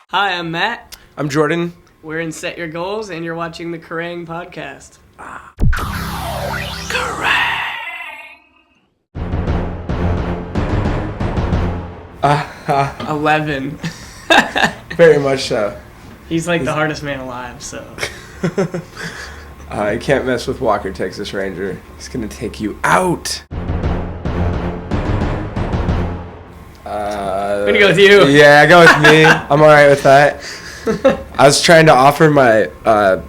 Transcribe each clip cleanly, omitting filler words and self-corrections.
Hi, I'm Matt. I'm Jordan. We're in Set Your Goals, and you're watching the Kerrang podcast. Kerrang! 11. Very much so. He's like the hardest man alive, so. You can't mess with Walker, Texas Ranger. He's gonna take you out. I'm gonna go with you. Yeah, go with me. I'm alright with that. I was trying to offer my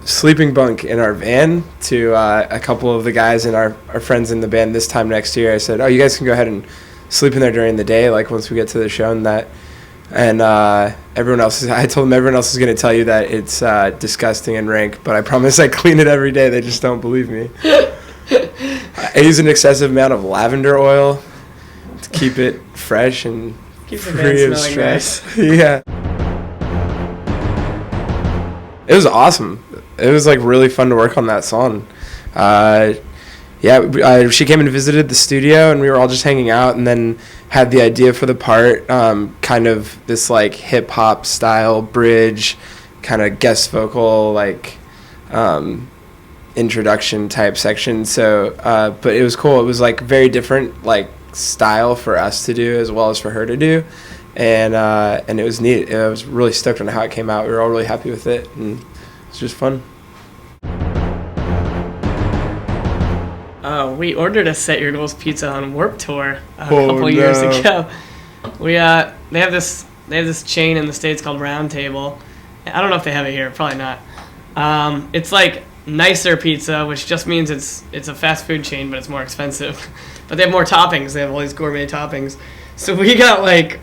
sleeping bunk in our van to a couple of the guys and our friends in the band this time next year. I said, oh, you guys can go ahead and sleep in there during the day, like once we get to the show and that. And I told them everyone else is going to tell you that it's disgusting and rank, but I promise I clean it every day. They just don't believe me. I use an excessive amount of lavender oil to keep it fresh and free of stress. Yeah. It was awesome. It was like really fun to work on that song. She came and visited the studio, and we were all just hanging out, and then had the idea for the part, kind of this like hip hop style bridge, kind of guest vocal like introduction type section. So, but it was cool. It was like very different like style for us to do as well as for her to do, and it was neat. I was really stoked on how it came out. We were all really happy with it, and it's just fun. We ordered a Set Your Goals pizza on Warped Tour a couple years ago. They have this chain in the States called Round Table. I don't know if they have it here, probably not. It's like nicer pizza, which just means it's a fast food chain, but it's more expensive. But they have more toppings. They have all these gourmet toppings. So we got like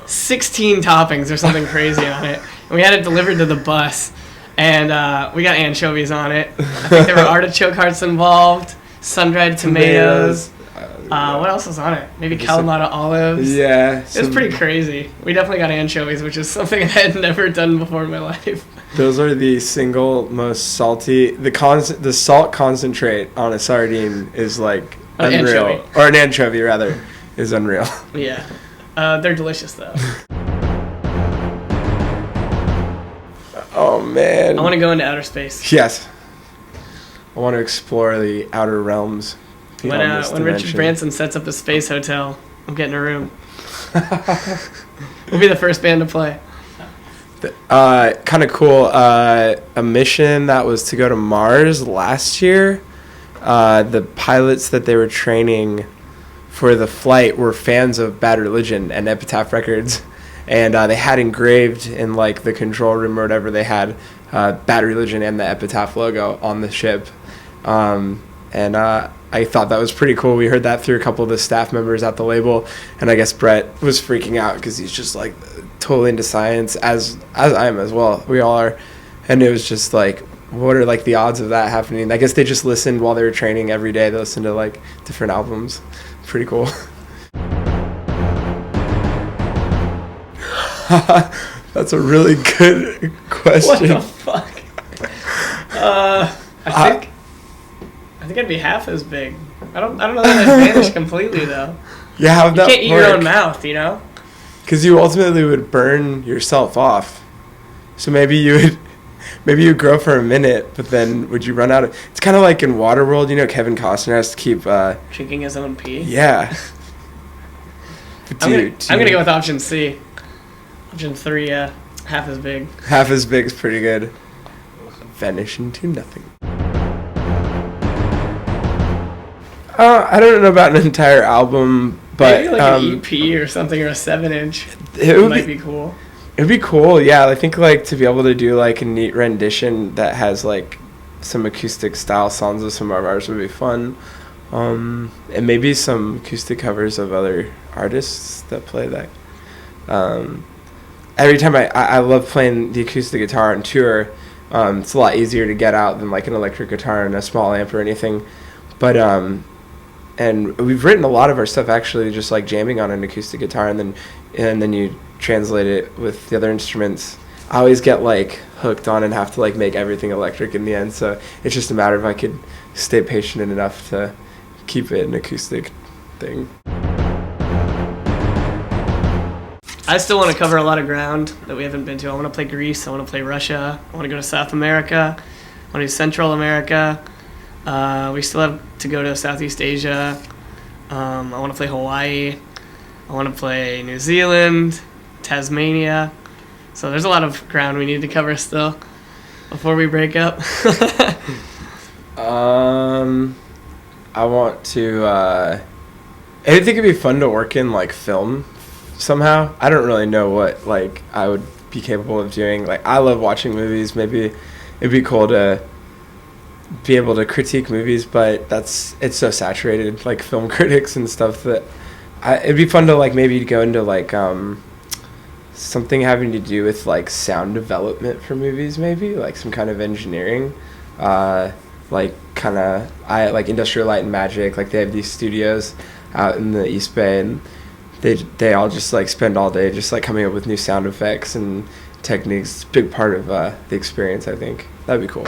16 toppings or something crazy on it. And we had it delivered to the bus. And we got anchovies on it. I think there were artichoke hearts involved. Sun-dried tomatoes. What else was on it? Maybe Kalamata olives. Yeah. It was pretty crazy. We definitely got anchovies, which is something I had never done before in my life. Those are the single most salty. The salt concentrate on a sardine is like unreal. Anchovy. Or an anchovy, rather, is unreal. Yeah. They're delicious, though. Oh, man. I want to go into outer space. Yes. I want to explore the outer realms. When Richard Branson sets up a space hotel, I'm getting a room. We'll be the first band to play. Kind of cool. A mission that was to go to Mars last year. The pilots that they were training for the flight were fans of Bad Religion and Epitaph Records. And they had engraved in like the control room or whatever, they had Bad Religion and the Epitaph logo on the ship. I thought that was pretty cool. We heard that through a couple of the staff members at the label, and I guess Brett was freaking out because he's just like totally into science, as I am as well. We all are, and it was just like, what are like the odds of that happening? I guess they just listened while they were training every day. They listened to like different albums. Pretty cool. That's a really good question. What the fuck? I think I'd be half as big. I don't know that I'd vanish completely though. Yeah, how'd that work? You can't eat your own mouth, you know? Because you ultimately would burn yourself off. So maybe you grow for a minute, but then would you run out of... It's kind of like in Waterworld, you know, Kevin Costner has to keep... drinking his own pee? Yeah. I'm going to go with option C. Option 3, half as big. Half as big is pretty good. Vanish into nothing. I don't know about an entire album, but... Maybe like an EP or something, or a 7-inch. It might be cool. It'd be cool, yeah. I think like to be able to do like a neat rendition that has like some acoustic style songs of some of ours would be fun. And maybe some acoustic covers of other artists that play that. Every time I love playing the acoustic guitar on tour. It's a lot easier to get out than like an electric guitar and a small amp or anything. But and we've written a lot of our stuff actually just like jamming on an acoustic guitar, and then you translate it with the other instruments. I always get like hooked on and have to like make everything electric in the end, so it's just a matter of I could stay patient enough to keep it an acoustic thing. I still want to cover a lot of ground that we haven't been to. I want to play Greece. I want to play Russia. I want to go to South America. I want to do Central America. We still have to go to Southeast Asia. I want to play Hawaii. I want to play New Zealand, Tasmania. So there's a lot of ground we need to cover still before we break up. I want to. I think it'd be fun to work in like film somehow. I don't really know what like I would be capable of doing. Like I love watching movies. Maybe it'd be cool to be able to critique movies, but it's so saturated, like film critics and stuff, that it'd be fun to like maybe go into like something having to do with like sound development for movies, maybe like some kind of engineering, like kind of like Industrial Light and Magic. Like they have these studios out in the East Bay, and they all just like spend all day just like coming up with new sound effects and techniques. It's a big part of the experience. I think that'd be cool.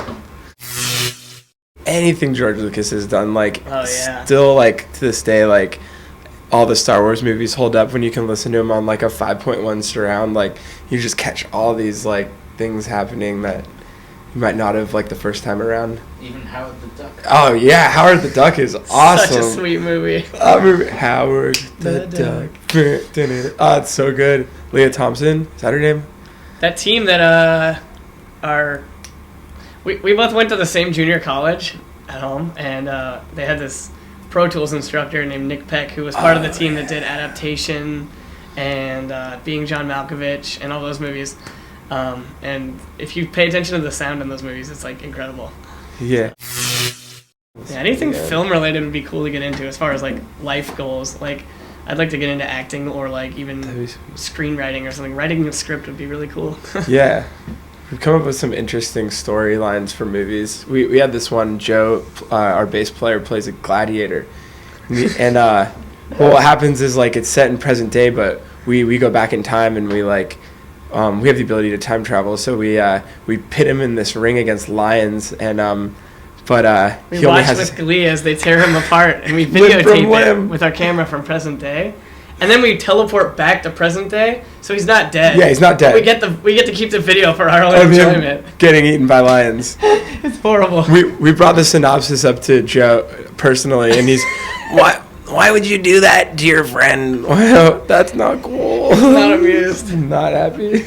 Anything George Lucas has done, like still like to this day, like all the Star Wars movies hold up when you can listen to them on like a 5.1 surround. Like you just catch all these like things happening that you might not have like the first time around. Even Howard the Duck. Oh yeah, Howard the Duck is awesome. Such a sweet movie. Howard the Duck. Oh, it's so good. Leah Thompson, is that her name? That team that we both went to the same junior college at home, and they had this Pro Tools instructor named Nick Peck, who was part of the team that did Adaptation and Being John Malkovich and all those movies. And if you pay attention to the sound in those movies, it's like incredible. Yeah. Yeah, anything film related would be cool to get into as far as like life goals. Like I'd like to get into acting or like even screenwriting or something. Writing a script would be really cool. Yeah. We've come up with some interesting storylines for movies. We had this one, Joe, our bass player, plays a gladiator. And well, what happens is like it's set in present day, but we go back in time and we like we have the ability to time travel. So we pit him in this ring against lions, and we he watch with Glee as they tear him apart, and we videotape it with our camera from present day. And then we teleport back to present day, so he's not dead. Yeah, he's not dead. We get to keep the video for our own enjoyment. Getting eaten by lions. It's horrible. We brought the synopsis up to Joe personally, and he's, why would you do that, dear friend? Well, that's not cool. Not amused. Not happy.